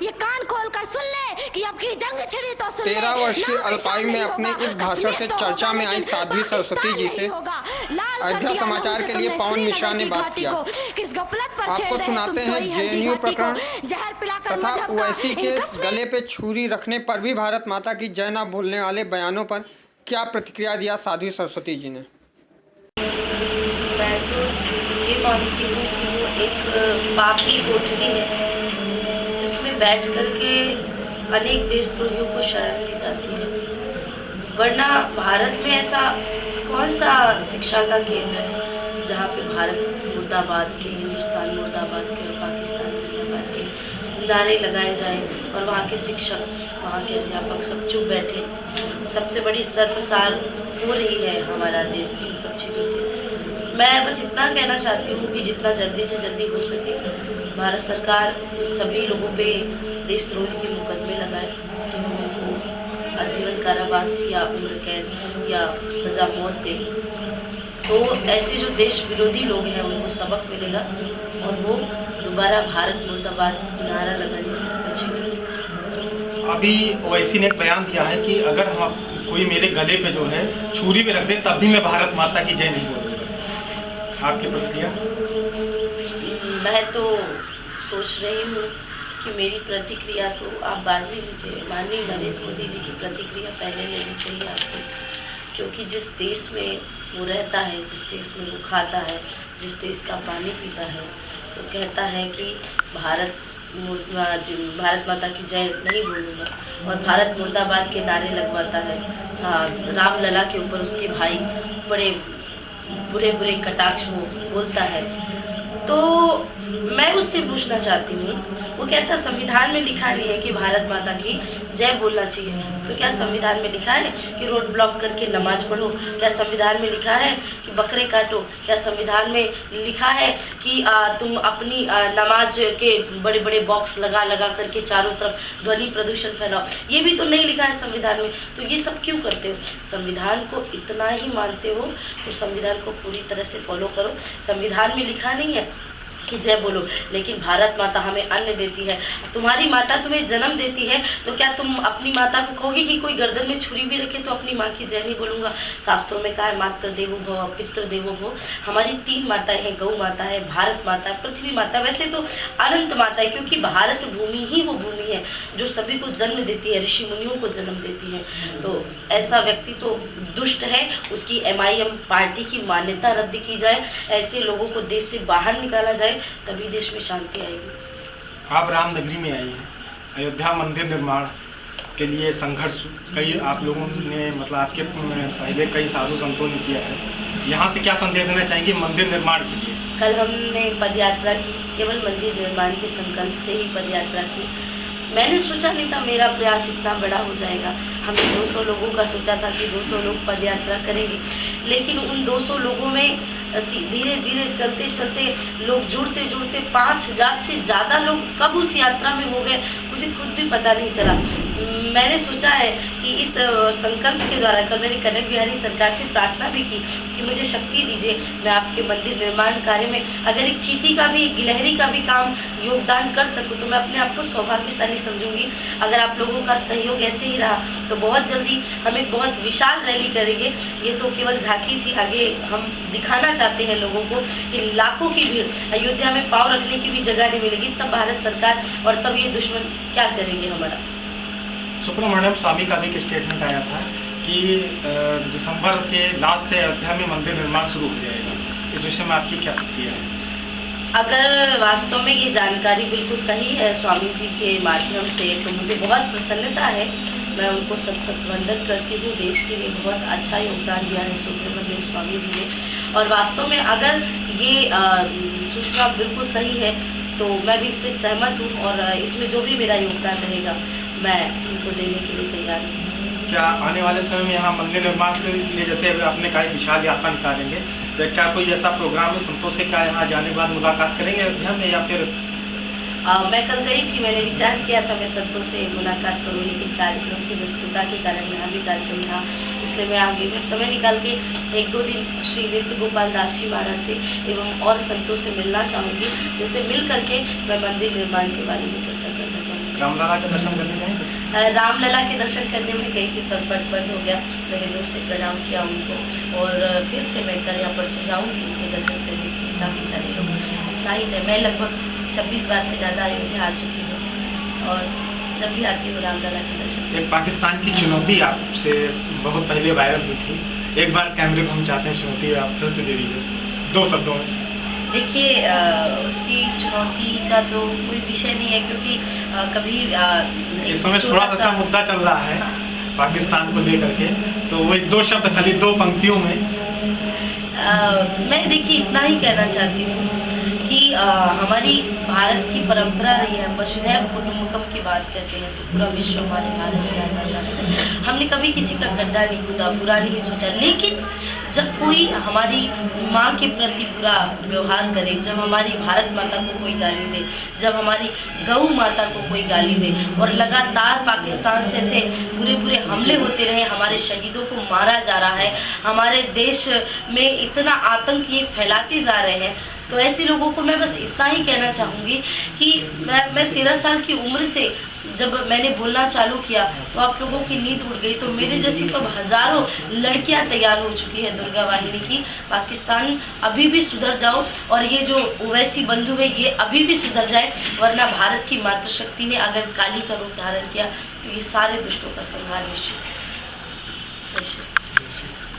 ये कान खोल कर सुन ले कि अब की जंग छिड़ी तो सुन ले। 13 वर्ष की अल्पायु में अपने इस भाषण से चर्चा में आई साध्वी सरस्वती जी से अयोध्या समाचार के लिए पवन मिश्रा ने बात किया। आपको सुनाते हैं जेएनयू प्रकरण तथा ओवैसी के गले पे छुरी रखने पर भी भारत माता की जय ना बोलने वाले बयानों पर क्या प्रतिक्रिया दिया साध्वी सरस्वती जी ने। मैं तो ये मानती हूँ कि वो एक पाप की कोठरी है जिसमें बैठ कर के अनेक देशद्रोहियों को शरण दी जाती है। वरना भारत में ऐसा कौन सा शिक्षा का केंद्र है जहाँ पे भारत मुर्दाबाद के, हिंदुस्तान मुर्दाबाद के और पाकिस्तान जिंदाबाद के नारे लगाए जाए और वहाँ के शिक्षक, वहाँ के अध्यापक सब चुप बैठे। सबसे बड़ी शर्मसार हो रही है हमारा देश इन सब चीज़ों से। मैं बस इतना कहना चाहती हूँ कि जितना जल्दी से जल्दी हो सके भारत सरकार सभी लोगों पे देशद्रोही के मुकदमे लगाए, इन लोगों को आजीवन कारावास या उम्र कैद या सज़ा मौत दे, तो ऐसे जो देश विरोधी लोग हैं उनको सबक मिलेगा और वो दोबारा भारत मुर्दाबाद नारा लगाने से बचेंगे। अभी ओवैसी ने एक बयान दिया है कि अगर हम कोई मेरे गले पे जो है छुरी भी रख दे तब भी मैं भारत माता की जय नहीं बोलूँगा। आपकी प्रतिक्रिया? मैं तो सोच रही हूँ कि मेरी प्रतिक्रिया तो आप बाद में लीजिए। माननीय नरेंद्र मोदी जी की प्रतिक्रिया पहले लेनी चाहिए आपको, क्योंकि जिस देश में वो रहता है, जिस देश में वो खाता है, जिस देश का पानी पीता है, तो कहता है कि भारत माता की जय नहीं बोलूँगा और भारत मुर्दाबाद के नारे लगवाता है। रामलला के ऊपर उसके भाई बड़े बुरे बुरे कटाक्ष वो बोलता है। तो मैं उससे पूछना चाहती हूँ, वो कहता संविधान में लिखा नहीं है कि भारत माता की जय बोलना चाहिए, तो क्या संविधान में लिखा है कि रोड ब्लॉक करके नमाज पढ़ो? क्या संविधान में लिखा है कि बकरे काटो? क्या संविधान में लिखा है कि तुम अपनी नमाज के बड़े बड़े बॉक्स लगा लगा करके चारों तरफ ध्वनि प्रदूषण फैलाओ? ये भी तो नहीं लिखा है संविधान में, तो ये सब क्यों करते हो? संविधान को इतना ही मानते हो तो संविधान को पूरी तरह से फॉलो करो। संविधान में लिखा नहीं है कि जय बोलो, लेकिन भारत माता हमें अन्न देती है। तुम्हारी माता तुम्हें जन्म देती है, तो क्या तुम अपनी माता को कहोगे कि कोई गर्दन में छुरी भी रखे तो अपनी माँ की जय नहीं बोलूँगा? शास्त्रों में कहा है मातृ देवो भव, पितृ देवो भव। हमारी 3 माताएं हैं, गौ माता है, भारत माता है, पृथ्वी माता। वैसे तो अनंत माता है, क्योंकि भारत भूमि ही वो भूमि है जो सभी को जन्म देती है, ऋषि मुनियों को जन्म देती है। तो ऐसा व्यक्ति तो दुष्ट है, उसकी MIM पार्टी की मान्यता रद्द की जाए, ऐसे लोगों को देश से बाहर निकाला जाए, तभी देश में शांति आएगी। आप रामनगरी में आई हैं, अयोध्या मंदिर निर्माण के लिए संघर्ष कई आप लोगों ने मतलब आपके पहले कई साधु संतों ने किया है, यहाँ से क्या संदेश देना चाहेंगे मंदिर निर्माण के लिए? कल हमने पदयात्रा की, केवल मंदिर निर्माण के संकल्प से ही पदयात्रा की। मैंने सोचा नहीं था मेरा प्रयास इतना बड़ा हो जाएगा। हमने 200 लोगों का सोचा था कि 200 लोग पदयात्रा करेंगे, लेकिन उन 200 लोगों में धीरे धीरे चलते चलते लोग जुड़ते जुड़ते 5000 से ज़्यादा लोग कब उस यात्रा में हो गए मुझे खुद भी पता नहीं चला। मैंने सोचा है कि इस संकल्प के द्वारा कल मैंने कनक बिहारी सरकार से प्रार्थना भी की कि मुझे शक्ति दीजिए, मैं आपके मंदिर निर्माण कार्य में अगर एक चींटी का भी, गिलहरी का भी काम योगदान कर सकूं तो मैं अपने आप को सौभाग्यशाली समझूंगी। अगर आप लोगों का सहयोग ऐसे ही रहा तो बहुत जल्दी हम एक बहुत विशाल रैली करेंगे। ये तो केवल झांकी थी, आगे हम दिखाना चाहते हैं लोगों को कि लाखों की भीड़, अयोध्या में पाँव रखने की भी जगह नहीं मिलेगी, तब भारत सरकार और तब ये दुश्मन क्या करेंगे हमारा। सुब्रमण्यम स्वामी का भी एक स्टेटमेंट आया था कि दिसंबर के लास्ट से अयोध्या में मंदिर निर्माण शुरू हो जाएगा, इस विषय में आपकी क्या प्रतिक्रिया है? अगर वास्तव में ये जानकारी बिल्कुल सही है स्वामी जी के माध्यम से तो मुझे बहुत प्रसन्नता है। मैं उनको सत वंदन करती हूँ। देश के लिए बहुत अच्छा योगदान दिया है सुब्रमण्यम स्वामी जी ने, और वास्तव में अगर ये सूचना बिल्कुल सही है तो मैं भी इससे सहमत हूँ और इसमें जो भी मेरा योगदान रहेगा मैं उनको देने के लिए तैयार हूँ। क्या आने वाले समय में यहाँ मंदिर निर्माण के लिए जैसे आपने कहा विशाल यात्रा निकालेंगे, तो क्या कोई ऐसा प्रोग्राम है संतों से क्या यहाँ जाने के बाद मुलाकात करेंगे अयोध्या में, या फिर मैं कल गई थी, मैंने विचार किया था मैं संतों से मुलाकात करूं, लेकिन कार्यक्रम की व्यस्तता के कारण यहाँ भी कार्यक्रम था, इसलिए मैं आगे मैं समय निकाल के 1-2 दिन श्री नृत्य गोपाल दास जी महाराज से एवं और संतों से मिलना चाहूँगी, जिससे मिल करके मैं मंदिर निर्माण के बारे में चर्चा करना चाहूँगी। रामलला के दर्शन करने जाएंगे? रामलला के दर्शन करने में गई थी पर पट बंद हो गया, मैंने दूर से प्रणाम किया उनको और फिर से मैं कल यहाँ पर सुझाऊँगी उनके दर्शन करने के लिए। काफ़ी सारे लोग उत्साहित है, मैं लगभग 26 बार से ज़्यादा अयोध्या आ चुकी हूँ और जब भी आती हूँ रामलला के दर्शन। एक पाकिस्तान की चुनौती आपसे बहुत पहले वायरल हुई थी, एक बार कैमरे को हम चाहते हैं चुनौती आप फिर से दे दीजिए 2 शब्दों में। देखिए उसकी चुनौती का तो कोई विषय नहीं है, क्योंकि कभी इस समय थोड़ा सा मुद्दा चल रहा है पाकिस्तान को लेकर के, तो वही 2 शब्द खाली 2 पंक्तियों में। मैं देखिए इतना ही कहना चाहती हूँ कि हमारी भारत की परंपरा रही है, वसुधैव कुटुंबकम की बात करते हैं तो पूरा विश्व हमारे भारत में आ जाता है। हमने कभी किसी का गड्ढा नहीं खोदा, बुरा नहीं सोचा, लेकिन जब कोई हमारी माँ के प्रति बुरा व्यवहार करे, जब हमारी भारत माता को कोई गाली दे, जब हमारी गौ माता को कोई गाली दे और लगातार पाकिस्तान से ऐसे बुरे बुरे हमले होते रहे, हमारे शहीदों को मारा जा रहा है, हमारे देश में इतना आतंक ये फैलाते जा रहे हैं, तो ऐसे लोगों को मैं बस इतना ही कहना चाहूँगी कि मैं 13 साल की उम्र से जब मैंने बोलना चालू किया तो आप लोगों की नींद उड़ गई, तो मेरे जैसी तो हज़ारों लड़कियां तैयार हो चुकी है दुर्गा वाहिनी की। पाकिस्तान अभी भी सुधर जाओ और ये जो ओवैसी बंधु है ये अभी भी सुधर जाए, वरना भारत की मातृशक्ति ने अगर काली का रूप धारण किया तो ये सारे दुष्टों का संहार निश्चित।